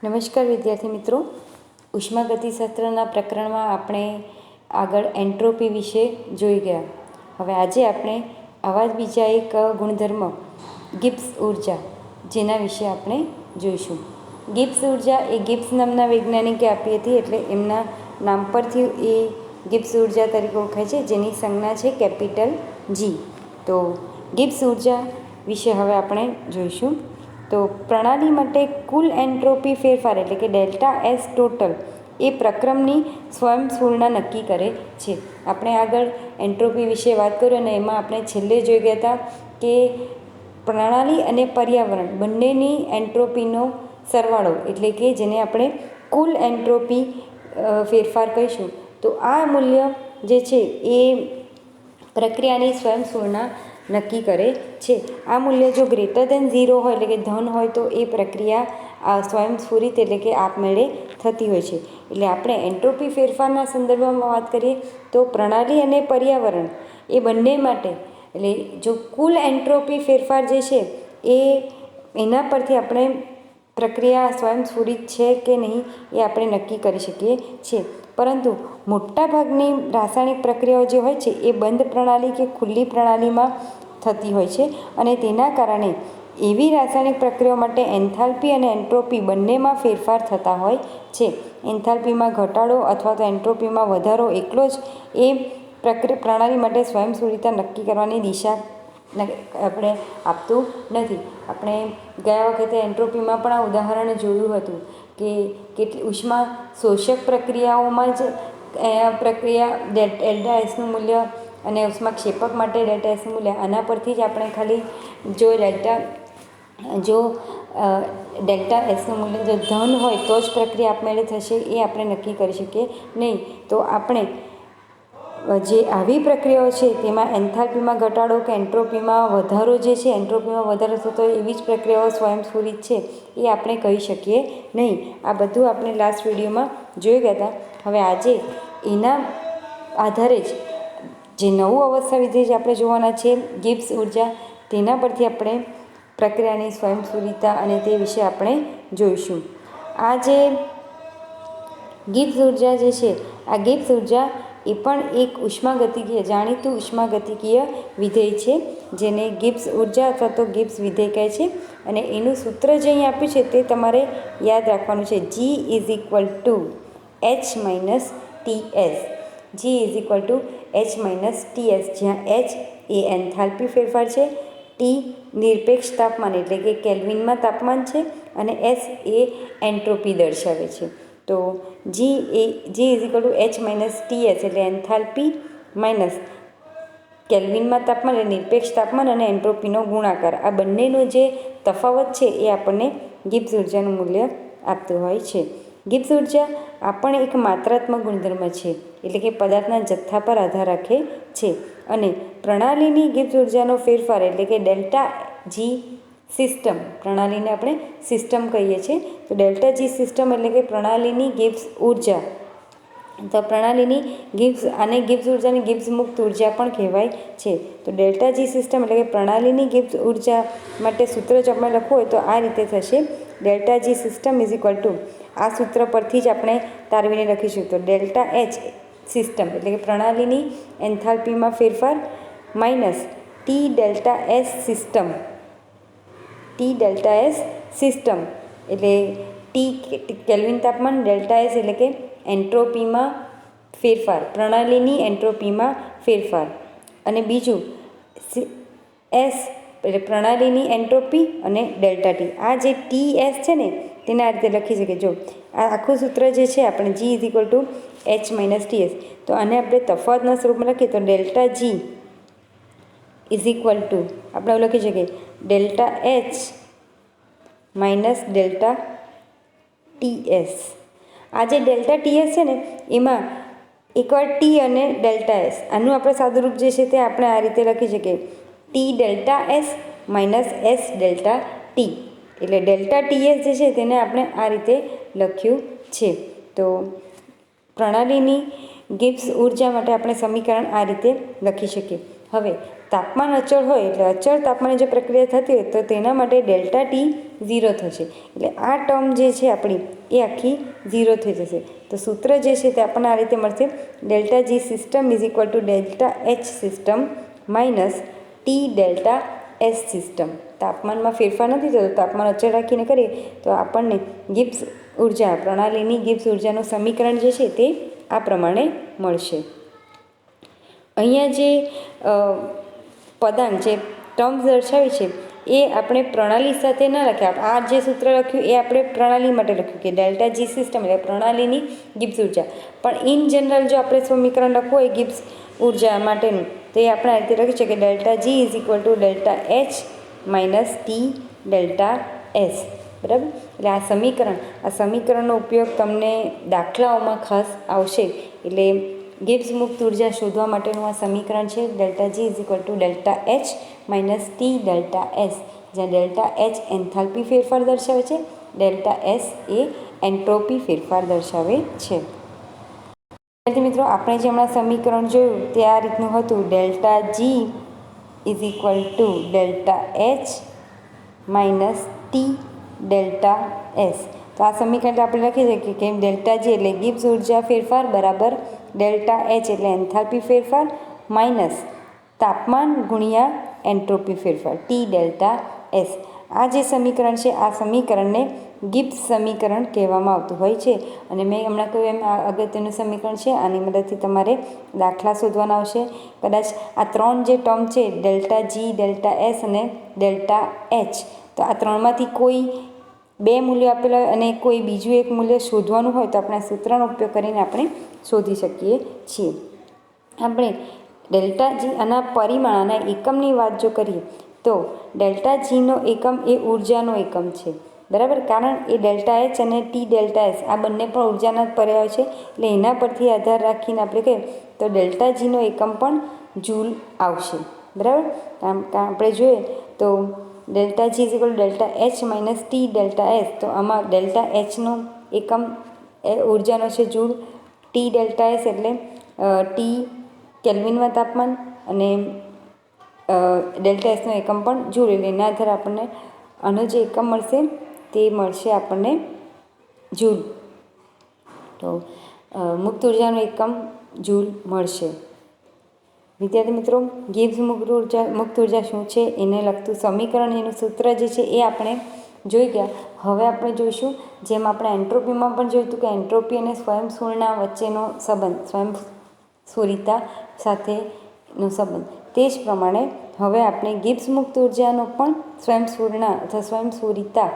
નમસ્કાર વિદ્યાર્થી મિત્રો, ઉષ્માગતિશાસ્ત્રના પ્રકરણમાં આપણે આગળ એન્ટ્રોપી વિશે જોઈ ગયા. હવે આજે આપણે આવા જ બીજા એક ગુણધર્મ ગિબ્સ ઉર્જા જેના વિશે આપણે જોઈશું. ગિબ્સ ઉર્જા એ ગિબ્સ નામના વૈજ્ઞાનિકે આપી હતી, એટલે એમના નામ પરથી એ ગિબ્સ ઉર્જા તરીકે ઓળખાય છે, જેની સંજ્ઞા છે કેપિટલ જી. તો ગિબ્સ ઉર્જા વિશે હવે આપણે જોઈશું. તો પ્રણાલી માટે કુલ એન્ટ્રોપી ફેરફાર એટલે કે ડેલ્ટા એસ ટોટલ એ પ્રક્રમની સ્વયંસ્ફૂર્ણતા નક્કી કરે છે. આપણે આગળ એન્ટ્રોપી વિશે વાત કરી અને એમાં આપણે છેલ્લે જોઈ ગયા હતા કે પ્રણાલી અને પર્યાવરણ બંનેની એન્ટ્રોપીનો સરવાળો એટલે કે જેને આપણે કુલ એન્ટ્રોપી ફેરફાર કહીશું. તો આ મૂલ્ય જે છે એ પ્રક્રિયાની સ્વયંસ્ફૂર્ણતા નક્કી કરે છે. આ મૂલ્ય જો ગ્રેટર દેન 0 હોય એટલે કે ધન હોય તો એ પ્રક્રિયા સ્વયંસ્ફુરિત એટલે કે આપમેળે થતી હોય છે. એટલે આપણે એન્ટ્રોપી ફેરફારના સંદર્ભમાં વાત કરીએ તો પ્રણાલી અને પર્યાવરણ એ બંને માટે એટલે જો કુલ એન્ટ્રોપી ફેરફાર જે છે એના પરથી આપણે પ્રક્રિયા સ્વયંસ્ફુરિત છે કે નહીં એ આપણે નક્કી કરી શકીએ છીએ. પરંતુ મોટાભાગની રાસાયણિક પ્રક્રિયાઓ જે હોય છે એ બંધ પ્રણાલી કે ખુલ્લી પ્રણાલીમાં થતી હોય છે, અને તેના કારણે એવી રાસાયણિક પ્રક્રિયાઓ માટે એન્થાલ્પી અને એન્ટ્રોપી બંનેમાં ફેરફાર થતા હોય છે. એન્થાલ્પીમાં ઘટાડો અથવા તો એન્ટ્રોપીમાં વધારો એકલો જ એ પ્રણાલી માટે સ્વયંસ્ફુરિતતા નક્કી કરવાની દિશા આપણે આપતું નથી. આપણે ગયા વખતે એન્ટ્રોપીમાં પણ આ ઉદાહરણ જોયું હતું કે કેટલી ઉષ્મા શોષક પ્રક્રિયાઓમાં જ પ્રક્રિયા ડેલ્ટા એસનું મૂલ્ય અને ઉષ્માક્ષેપક માટે ડેલ્ટા એસનું મૂલ્ય, આના પરથી જ આપણે ખાલી જો ડેલ્ટા એસનું મૂલ્ય જો ધન હોય તો જ પ્રક્રિયા આપમેળે થશે એ આપણે નક્કી કરી શકીએ નહીં. તો આપણે જે આવી પ્રક્રિયાઓ છે તેમાં એન્થાલ્પીમાં ઘટાડો કે એન્ટ્રોપીમાં વધારો જે છે, એન્ટ્રોપીમાં વધારો થતો હોય એવી જ પ્રક્રિયાઓ સ્વયંસ્ફુરિત છે એ આપણે કહી શકીએ નહીં. આ બધું આપણે લાસ્ટ વિડીયોમાં જોઈ ગયા હતા. હવે આજે એના આધારે જ જે નવું અવસ્થા વિધેય જે આપણે જોવાના છે ગિબ્સ ઉર્જા, તેના પરથી આપણે પ્રક્રિયાની સ્વયંસ્ફુરિતતા અને તે વિશે આપણે જોઈશું. આ જે ગિબ્સ ઉર્જા જે છે, આ ગિબ્સ ઉર્જા એ પણ એક ઉષ્માગતિકીય જાણીતું ઉષ્માગતિકીય વિધેય છે, જેને ગિબ્સ ઉર્જા અથવા તો ગિબ્સ વિધેય કહે છે. અને એનું સૂત્ર જે અહીં આપ્યું છે તે તમારે યાદ રાખવાનું છે. G is equal two H minus TS. G is equal two H minus TS, જ્યાં H એ એન્થાલ્પી ફેરફાર છે, T નિરપેક્ષ તાપમાન એટલે કે કેલ્વિનમાં તાપમાન છે, અને S એ એન્ટ્રોપી દર્શાવે છે. તો G is equal two H minus TS એટલે એન્થાલ્પી માઇનસ કેલ્વિનમાં તાપમાન એટલે નિરપેક્ષ તાપમાન અને એન્ટ્રોપીનો ગુણાકાર, આ બંનેનો જે તફાવત છે એ આપણને ગિબ્સ ઉર્જાનું મૂલ્ય આપતું હોય છે. ગિબ્સ ઉર્જા આ પણ એક માત્રાત્મક ગુણધર્મ છે, એટલે કે પદાર્થના જથ્થા પર આધાર રાખે છે. અને પ્રણાલીની ગિબ્સ ઉર્જાનો ફેરફાર એટલે કે ડેલ્ટા જી સિસ્ટમ, પ્રણાલીને આપણે સિસ્ટમ કહીએ છીએ, તો ડેલ્ટા જી સિસ્ટમ એટલે કે પ્રણાલીની ગિબ્સ ઉર્જા, તો પ્રણાલીની આને ગિબ્સ ઉર્જાની ગિબ્સ મુક્ત ઉર્જા પણ કહેવાય છે. તો ડેલ્ટા જી સિસ્ટમ એટલે કે પ્રણાલીની ગિબ્સ ઉર્જા માટે સૂત્ર જો આપણે લખવું હોય તો આ રીતે થશે. Delta G system is equal to, આ સૂત્ર પરથી જ આપણે તારવીને લખીશું. તો ડેલ્ટા એચ સિસ્ટમ એટલે કે પ્રણાલીની એન્થાલ્પીમાં ફેરફાર minus T delta S system. T delta S system એટલે ટી કેલ્વિન તાપમાન, ડેલ્ટા એસ એટલે કે એન્ટ્રોપીમાં ફેરફાર, પ્રણાલીની એન્ટ્રોપીમાં ફેરફાર, અને બીજું એસ એટલે પ્રણાલીની એન્ટ્રોપી અને ડેલ્ટા ટી. આ જે TS છે ને તેને આ રીતે લખી શકીએ. જો આ આખું સૂત્ર જે છે આપણે G is equal two H minus TS, તો આને આપણે તફાવતના સ્વરૂપમાં લખીએ તો delta G is equal to આપણે એવું લખી શકીએ delta H minus delta TS. આ જે ડેલ્ટા TS છે ને એમાં એકવાર T અને ડેલ્ટા S, આનું આપણે સાદુરૂપ જે છે તે આપણે આ રીતે લખી શકીએ T delta S minus S delta T. એટલે ડેલ્ટા TS જે છે તેને આપણે આ રીતે લખ્યું છે. તો પ્રણાલીની ગિબ્સ ઉર્જા માટે આપણે સમીકરણ આ રીતે લખી શકીએ. હવે તાપમાન અચળ હોય એટલે અચળ તાપમાને જે પ્રક્રિયા થતી હોય તો તેના માટે ડેલ્ટા ટી 0 થશે. એટલે આ ટર્મ જે છે આપણી એ આખી 0 થઈ જશે. તો સૂત્ર જે છે તે આપણને આ રીતે મળશે, delta G system is equal to delta H system minus T delta S system. તાપમાનમાં ફેરફાર નથી થતો, તાપમાન અચળ રાખીને કરીએ તો આપણને ગિબ્સ ઉર્જા, પ્રણાલીની ગિબ્સ ઉર્જાનું સમીકરણ જે છે તે આ પ્રમાણે મળશે. અહીંયા જે પદાંક જે ટર્મ્સ દર્શાવી છે એ આપણે પ્રણાલી સાથે ન લખ્યા. આ જે સૂત્ર લખ્યું એ આપણે પ્રણાલી માટે લખ્યું કે ડેલ્ટા જી સિસ્ટમ એટલે પ્રણાલીની ગિબ્સ ઉર્જા. પણ ઇન જનરલ જો આપણે સમીકરણ લખવું હોય ગિબ્સ ઉર્જા માટેનું તો એ આપણે આ રીતે લખી શકીએ, delta G is equal to delta H minus T delta S. બરાબર. એટલે આ સમીકરણનો ઉપયોગ તમને દાખલાઓમાં ખાસ આવશે. એટલે ગિબ્સ મુક્ત ઉર્જા શોધવા માટેનું આ સમીકરણ છે, delta G is equal to delta H minus T delta S, જ્યાં ડેલ્ટા એચ એન્થાલ્પી ફેરફાર દર્શાવે છે, ડેલ્ટા એસ એ એન્ટ્રોપી ફેરફાર દર્શાવે છે. વિદ્યાર્થી મિત્રો, આપણે જે હમણાં સમીકરણ જોયું તે આ રીતનું હતું, delta G is equal to delta H minus T delta S. તો આ સમીકરણ આપણે લખી શકીએ કે ડેલ્ટા જી એટલે ગિબ્સ ઉર્જા ફેરફાર બરાબર ડેલ્ટા એચ એટલે એન્થાલ્પી ફેરફાર માઇનસ તાપમાન ગુણ્યા એન્ટ્રોપી ફેરફાર ટી ડેલ્ટા એસ. આ જે સમીકરણ છે આ સમીકરણને ગિબ્સ સમીકરણ કહેવામાં આવતું હોય છે. અને મેં હમણાં કહ્યું એમ આ અગત્યનું સમીકરણ છે. આની મદદથી તમારે દાખલા શોધવાના આવશે. કદાચ આ ત્રણ જે ટર્મ છે ડેલ્ટા જી, ડેલ્ટા એસ અને ડેલ્ટા એચ, તો આ ત્રણમાંથી કોઈ બે મૂલ્ય આપેલા હોય અને કોઈ બીજું એક મૂલ્ય શોધવાનું હોય તો આપણે આ સૂત્રનો ઉપયોગ કરીને આપણે શોધી શકીએ છીએ. આપણે ડેલ્ટા જી આના પરિમાણ, આના એકમની વાત જો કરીએ તો ડેલ્ટા જીનો એકમ એ ઉર્જાનો એકમ છે. બરાબર. કારણ એ ડેલ્ટા એચ અને ટી ડેલ્ટા એસ આ બંને પણ ઉર્જાના જ પર્યાય છે. એટલે એના પરથી આધાર રાખીને આપણે કહીએ તો ડેલ્ટા જીનો એકમ પણ જૂલ આવશે. બરાબર. આપણે જોઈએ તો delta G is equal delta H minus T delta S. તો આમાં ડેલ્ટા એચનો એકમ એ ઉર્જાનો છે જૂલ, ટી ડેલ્ટા એસ એટલે ટી કેલ્વિનમાં તાપમાન અને ડેલ્ટા એસનો એકમ પણ જૂલ. એટલે એના આધારે આપણને આનો જે એકમ મળશે તે મળશે આપણને જૂલ. તો મુક્ત ઉર્જાનો એકમ જૂલ મળશે. વિદ્યાર્થી મિત્રો, ગિબ્સ મુક્ત ઉર્જા શું છે એને લગતું સમીકરણ, એનું સૂત્ર જે છે એ આપણે જોઈ ગયા. હવે આપણે જોઈશું, જેમ આપણે એન્ટ્રોપીમાં પણ જોયું હતું કે એન્ટ્રોપી અને સ્વયંસ્ફુરણા વચ્ચેનો સંબંધ, સ્વયંસ્ફુરિતા સાથેનો સંબંધ, તે જ પ્રમાણે હવે આપણે ગિબ્સ મુક્ત ઉર્જાનો પણ સ્વયંસ્ફુરણા અથવા સ્વયંસ્ફુરિતા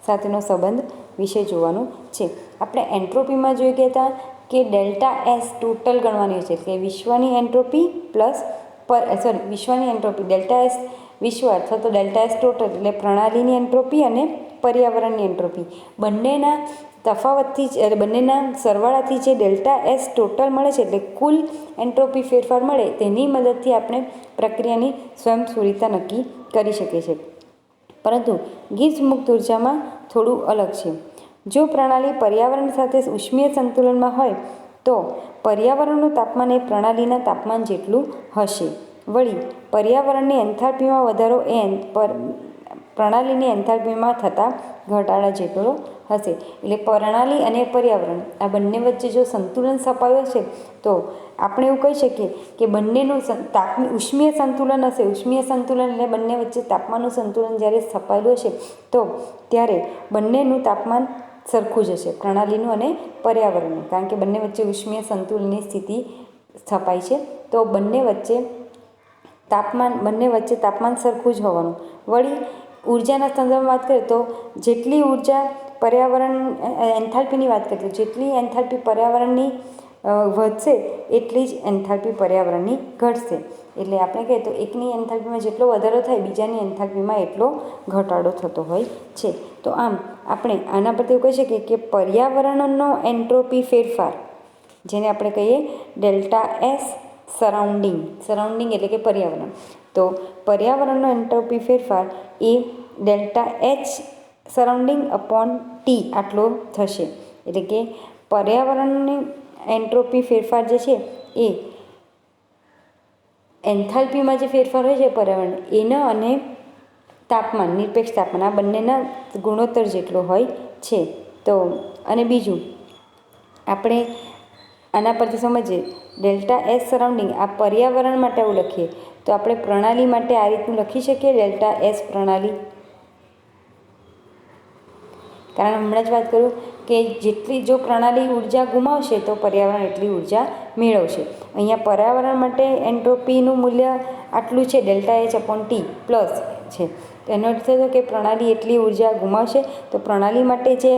સાથેનો સંબંધ વિશે જોવાનું છે. આપણે એન્ટ્રોપીમાં જોઈ ગયા હતા કે ડેલ્ટા એસ ટોટલ ગણવાની છે કે વિશ્વની એન્ટ્રોપી પ્લસ વિશ્વની એન્ટ્રોપી ડેલ્ટા એસ વિશ્વ અથવા તો ડેલ્ટા એસ ટોટલ એટલે પ્રણાલીની એન્ટ્રોપી અને પર્યાવરણની એન્ટ્રોપી બંનેના તફાવતથી જ બંનેના સરવાળાથી જે ડેલ્ટા એસ ટોટલ મળે છે એટલે કુલ એન્ટ્રોપી ફેરફાર મળે તેની મદદથી આપણે પ્રક્રિયાની સ્વયંસ્ફુરિતા નક્કી કરી શકીએ છીએ. પરંતુ ગિબ્સ મુક્ત ઉર્જામાં થોડું અલગ છે. જો પ્રણાલી પર્યાવરણ સાથે ઉષ્મીય સંતુલનમાં હોય તો પર્યાવરણનું તાપમાન એ પ્રણાલીના તાપમાન જેટલું હશે. વળી પર્યાવરણની એન્થાલ્પીમાં વધારો એ પ્રણાલીની એન્થાલ્પીમાં થતા ઘટાડા જેટલો હશે. એટલે પ્રણાલી અને પર્યાવરણ આ બંને વચ્ચે જો સંતુલન સ્થપાયો છે તો આપણે એવું કહી શકીએ કે બંનેનું ઉષ્મીય સંતુલન હશે. ઉષ્મીય સંતુલન એટલે બંને વચ્ચે તાપમાનનું સંતુલન જ્યારે સ્થપાયેલું હશે તો ત્યારે બંનેનું તાપમાન સરખું જ હશે, પ્રણાલીનું અને પર્યાવરણનું. કારણ કે બંને વચ્ચે ઉષ્મીય સંતુલનની સ્થિતિ સ્થપાય છે તો બંને વચ્ચે તાપમાન સરખું જ હોવાનું. વળી ઉર્જાના સંદર્ભમાં વાત કરીએ તો જેટલી ઉર્જા પર્યાવરણ એન્થાલ્પીની વાત કરીએ તો જેટલી એન્થાલ્પી પર્યાવરણની વધશે એટલી જ એન્થાલ્પી પર્યાવરણની ઘટશે. એટલે આપણે કહીએ તો એકની એન્થાલ્પીમાં જેટલો વધારો થાય બીજાની એન્થાલ્પીમાં એટલો ઘટાડો થતો હોય છે. તો આમ આપણે આના પરથી એવું કહી શકીએ કે પર્યાવરણનો એન્ટ્રોપી ફેરફાર, જેને આપણે કહીએ ડેલ્ટા એસ સરાઉન્ડિંગ એટલે કે પર્યાવરણ, તો પર્યાવરણનો એન્ટ્રોપી ફેરફાર એ delta H surrounding upon T આટલો થશે. એટલે કે પર્યાવરણની એન્ટ્રોપી ફેરફાર જે છે એ એન્થાલ્પીમાં જે ફેરફાર હોય છે પર્યાવરણ એના અને તાપમાન, નિરપેક્ષ તાપમાન, આ બંનેના ગુણોત્તર જેટલો હોય છે. તો અને બીજું આપણે આના પરથી સમજીએ ડેલ્ટા એસ સરાઉન્ડિંગ, આ પર્યાવરણ માટે આવું લખીએ તો આપણે પ્રણાલી માટે આ રીતનું લખી શકીએ ડેલ્ટા એસ પ્રણાલી. કારણ હમણાં જ વાત કરું કે જેટલી જો પ્રણાલી ઉર્જા ગુમાવશે તો પર્યાવરણ એટલી ઉર્જા મેળવશે. અહીંયા પર્યાવરણ માટે એન્ટ્રોપીનું મૂલ્ય આટલું છે, delta H upon T plus છે. એનો અર્થ થયો કે પ્રણાલી એટલી ઉર્જા ગુમાવશે તો પ્રણાલી માટે જે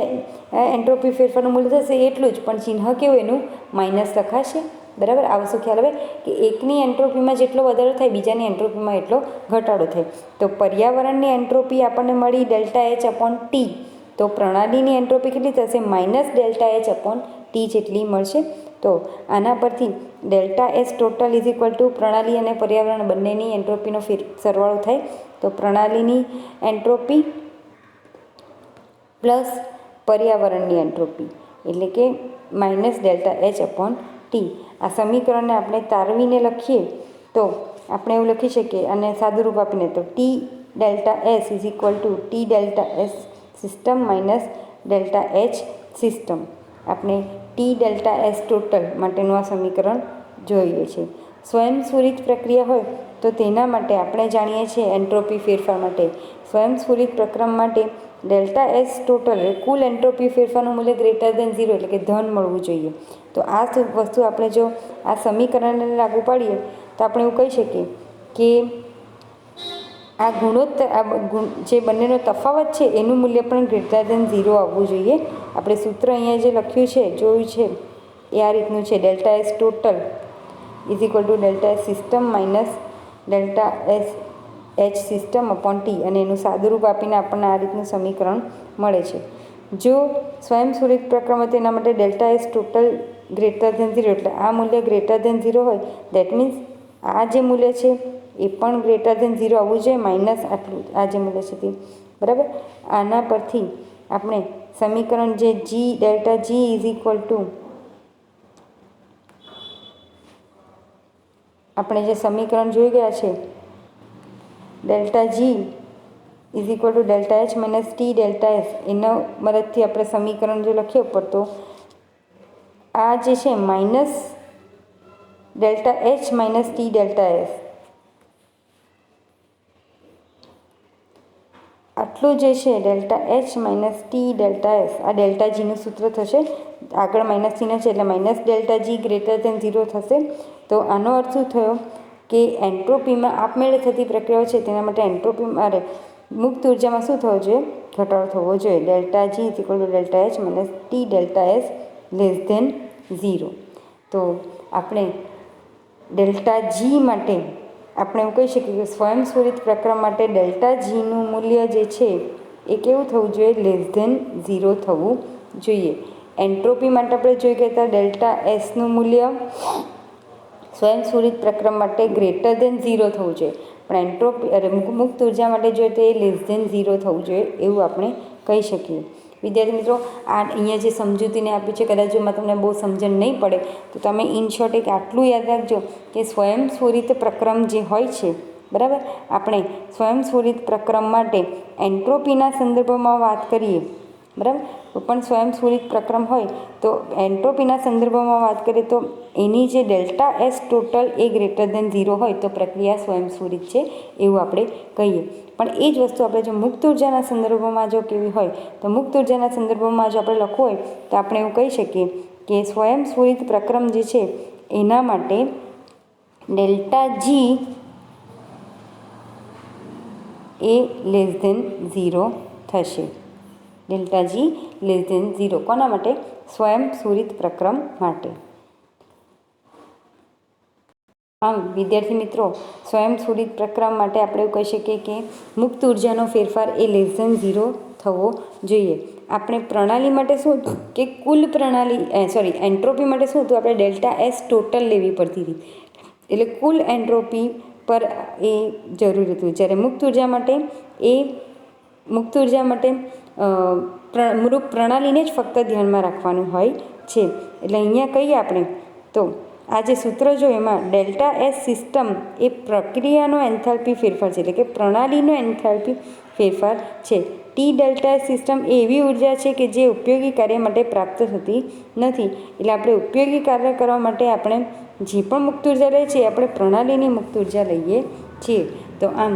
એન્ટ્રોપી ફેરફારનું મૂલ્ય થશે એટલું જ, પણ ચિહ્ન કેવું એનું માઇનસ લખાશે. બરાબર, આ વસ્તુ ખ્યાલ આવે કે એકની એન્ટ્રોપીમાં જેટલો વધારો થાય બીજાની એન્ટ્રોપીમાં એટલો ઘટાડો થાય. તો પર્યાવરણની એન્ટ્રોપી આપણને મળી ડેલ્ટા એચ અપોન ટી, તો પ્રણાલીની એન્ટ્રોપી કેટલી થશે? Minus delta H upon T જેટલી મળશે. તો આના પરથી delta S total is equal two પ્રણાલી અને પર્યાવરણ બંનેની એન્ટ્રોપીનો સરવાળો થાય. તો પ્રણાલીની એન્ટ્રોપી પ્લસ પર્યાવરણની એન્ટ્રોપી એટલે કે minus delta H upon T. આ સમીકરણને આપણે તારવીને લખીએ તો આપણે એવું લખી શકીએ અને સાદું રૂપ આપીને તો T delta S is equal two T delta S system minus delta H system. આપણે ટી ડેલ્ટા એસ ટોટલ માટેનું આ સમીકરણ જોઈએ છે. સ્વયંસ્ફુરિત પ્રક્રિયા હોય તો તેના માટે આપણે જાણીએ છીએ એન્ટ્રોપી ફેરફાર માટે સ્વયંસ્ફુરિત પ્રક્રમ માટે ડેલ્ટા એસ ટોટલ કુલ એન્ટ્રોપી ફેરફારનું મૂલ્ય ગ્રેટર દેન ઝીરો એટલે કે ધન મળવું જોઈએ. તો આ વસ્તુ આપણે જો આ સમીકરણને લાગુ પાડીએ તો આપણે એવું કહી શકીએ કે આ ગુણોત્તર જે બંનેનો તફાવત છે એનું મૂલ્ય પણ ગ્રેટર દેન ઝીરો આવવું જોઈએ. આપણે સૂત્ર અહીંયા જે લખ્યું છે જોયું છે એ આ રીતનું છે delta S total is equal to delta S system minus delta S H system upon T, અને એનું સાદુરૂપ આપીને આપણને આ રીતનું સમીકરણ મળે છે. જો સ્વયંસ્ફુરિત પ્રક્રમ તેના માટે delta S total greater than zero એટલે આ મૂલ્ય ગ્રેટર દેન ઝીરો હોય દેટ મીન્સ આ જે મૂલ્ય છે એ પણ ગ્રેટર દેન ઝીરો આવવું જોઈએ, માઇનસ આટલું આ જે મૂલ્ય છે તે. બરાબર, આના પરથી આપણે સમીકરણ જે G delta G is equal to આપણે જે સમીકરણ જોઈ ગયા છે delta G is equal to delta H minus T delta S, એના મદદથી આપણે સમીકરણ જો લખીએ ઉપર તો આ જે છે minus delta H minus T delta S આટલું જે છે delta H minus T delta S આ ડેલ્ટા જીનું સૂત્ર થશે. આગળ માઇનસ ચિહ્ન છે એટલે minus delta G greater than zero થશે. તો આનો અર્થ શું થયો કે એન્ટ્રોપીમાં આપમેળે થતી પ્રક્રિયાઓ છે તેના માટે એન્ટ્રોપીમાં મુક્ત ઉર્જામાં શું થવો જોઈએ? ઘટાડો થવો જોઈએ. Delta G is equal to delta H minus T delta S less than zero. તો આપણે ડેલ્ટા જી માટે આપણે એવું કહી શકીએ કે સ્વયંસ્ફુરિત પ્રક્રમ માટે ડેલ્ટા જીનું મૂલ્ય જે છે એ કેવું થવું જોઈએ? લેસ ધેન ઝીરો થવું જોઈએ. એન્ટ્રોપી માટે આપણે જોઈ ગયા હતા ડેલ્ટા એસનું મૂલ્ય સ્વયંસ્ફુરિત પ્રક્રમ માટે ગ્રેટર દેન ઝીરો થવું જોઈએ, પણ એન્ટ્રોપી મુક્ત ઉર્જા માટે જોઈએ તો એ લેસ ધેન ઝીરો થવું જોઈએ એવું આપણે કહી શકીએ. વિદ્યાર્થી મિત્રો, આ અહીંયા જે સમજૂતીને આપ્યું છે કદાચ જો તમને બહુ સમજણ નહીં પડે તો તમે ઇન શોર્ટ એક આટલું યાદ રાખજો કે સ્વયંસ્ફુરિત પ્રક્રમ જે હોય છે, બરાબર, આપણે સ્વયંસ્ફુરિત પ્રક્રમ માટે એન્ટ્રોપીના સંદર્ભમાં વાત કરીએ, બરાબર, પણ સ્વયંસ્ફુરિત પ્રક્રમ હોય તો એન્ટ્રોપીના સંદર્ભમાં વાત કરીએ તો એની જે ડેલ્ટા એસ ટોટલ એ ગ્રેટર દેન ઝીરો હોય તો પ્રક્રિયા સ્વયંસ્ફુરિત છે એવું આપણે કહીએ. પણ એ જ વસ્તુ આપણે જો મુક્ત ઉર્જાના સંદર્ભમાં જો કેવી હોય તો મુક્ત ઉર્જાના સંદર્ભમાં જો આપણે લખવું હોય તો આપણે એવું કહી શકીએ કે સ્વયંસ્ફુરિત પ્રક્રમ જે છે એના માટે ડેલ્ટા જી એ લેસ ધેન ઝીરો થશે. Delta G less than zero કોના માટે? સ્વયંસ્ફુરિત પ્રક્રમ માટે. આમ વિદ્યાર્થી મિત્રો, સ્વયંસ્ફુરિત પ્રક્રમ માટે આપણે એવું કહી શકીએ કે મુક્ત ઉર્જાનો ફેરફાર એ લેસ ધેન ઝીરો થવો જોઈએ. આપણે પ્રણાલી માટે શું હતું કે કુલ પ્રણાલી એન્ટ્રોપી માટે શું હતું? આપણે ડેલ્ટા એસ ટોટલ લેવી પડતી હતી એટલે કુલ એન્ટ્રોપી પર એ જરૂરી હતું. જ્યારે મુક્ત ઉર્જા માટે પ્રણાલીને જ ફક્ત ધ્યાનમાં રાખવાનું હોય છે. એટલે અહીંયા કહીએ આપણે તો આ જે સૂત્ર જો એમાં ડેલ્ટા એસ સિસ્ટમ એ પ્રક્રિયાનો એન્થાલ્પી ફેરફાર છે, એટલે કે પ્રણાલીનો એન્થાલ્પી ફેરફાર છે. ટી ડેલ્ટા એસ સિસ્ટમ એ એવી ઉર્જા છે કે જે ઉપયોગી કાર્ય માટે પ્રાપ્ત થતી નથી. એટલે આપણે ઉપયોગી કાર્ય કરવા માટે આપણે જે પણ મુક્ત ઉર્જા લઈએ છીએ આપણે પ્રણાલીની મુક્ત ઉર્જા લઈએ છીએ. તો આમ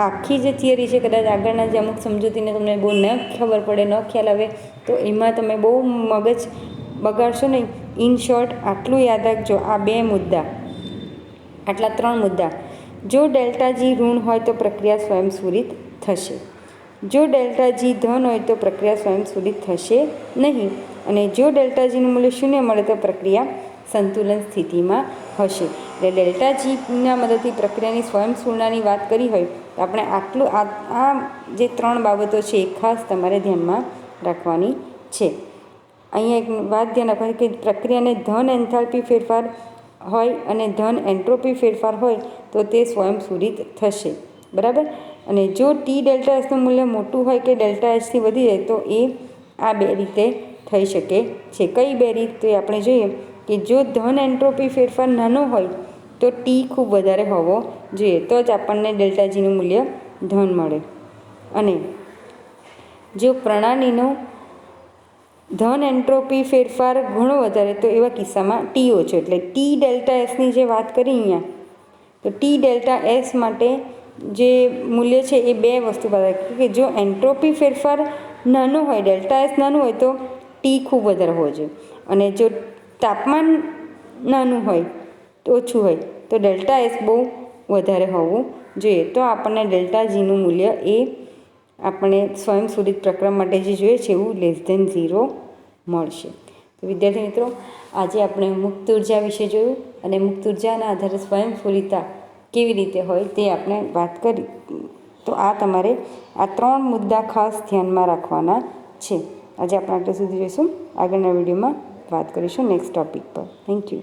આખી જે થિયરી છે, કદાચ આગળના જે અમુક સમજૂતીને તમને બહુ ન ખબર પડે, ન ખ્યાલ આવે તો એમાં તમે બહુ મગજ બગાડશો નહીં. ઇન શોર્ટ આટલું યાદ રાખજો, આ 2 મુદ્દા, આટલા 3 મુદ્દા. જો ડેલ્ટા જી ઋણ હોય તો પ્રક્રિયા સ્વયંસ્ફુરિત થશે. જો ડેલ્ટા જી ધન હોય તો પ્રક્રિયા સ્વયંસ્ફુરિત થશે નહીં. અને જો ડેલ્ટા જીનું મૂલ્ય 0 મળે તો પ્રક્રિયા સંતુલન સ્થિતિમાં હશે. એટલે ડેલ્ટા જીના મદદથી પ્રક્રિયાની સ્વયંસ્ફુરણાની વાત કરી હોય તો આપણે આટલું આ જે 3 બાબતો છે એ ખાસ તમારે ધ્યાનમાં રાખવાની છે. અહીંયા એક વાત ધ્યાન રાખવાની કે પ્રક્રિયાને ધન એન્થાલ્પી ફેરફાર હોય અને ધન એન્ટ્રોપી ફેરફાર હોય તો તે સ્વયંસ્ફુરિત થશે. બરાબર. અને જો ટી ડેલ્ટા એસનું મૂલ્ય મોટું હોય કે ડેલ્ટા એસથી વધી જાય તો એ આ 2 રીતે થઈ શકે છે. કઈ 2 રીત? તો એ આપણે જોઈએ કે જો ધન એન્ટ્રોપી ફેરફાર નાનો હોય તો ટી ખૂબ વધારે હોવો જોઈએ, તો જ આપણને ડેલ્ટા જીનું મૂલ્ય ધન મળે. અને જો પ્રણાલીનો ધન એન્ટ્રોપી ફેરફાર ઘણો વધારે તો એવા કિસ્સામાં ટી ઓછો. એટલે ટી ડેલ્ટા એસની જે વાત કરી અહીંયા, તો ટી ડેલ્ટા એસ માટે જે મૂલ્ય છે એ 2 વસ્તુ બતાવે કે જો એન્ટ્રોપી ફેરફાર નાનો હોય, ડેલ્ટા એસ નાનું હોય તો ટી ખૂબ વધારે હોવો જોઈએ. અને જો તાપમાન નાનું હોય તો ઓછું હોય તો ડેલ્ટા એસ બહુ વધારે હોવું જોઈએ. તો આપણને ડેલ્ટા જીનું મૂલ્ય એ આપણે સ્વયંસ્ફુરિત પ્રક્રિયા માટે જે જોઈએ છે એવું <0 મળશે. તો વિદ્યાર્થી મિત્રો, આજે આપણે મુક્ત ઉર્જા વિશે જોયું અને મુક્ત ઉર્જાના આધારે સ્વયંસ્ફુરિતતા કેવી રીતે હોય તે આપણે વાત કરી. તો આ તમારે આ 3 મુદ્દા ખાસ ધ્યાનમાં રાખવાના છે. આજે આપણે આટલા સુધી જોઈશું. આગળના વિડીયોમાં વાત કરીશું નેક્સ્ટ ટૉપિક પર. Thank you.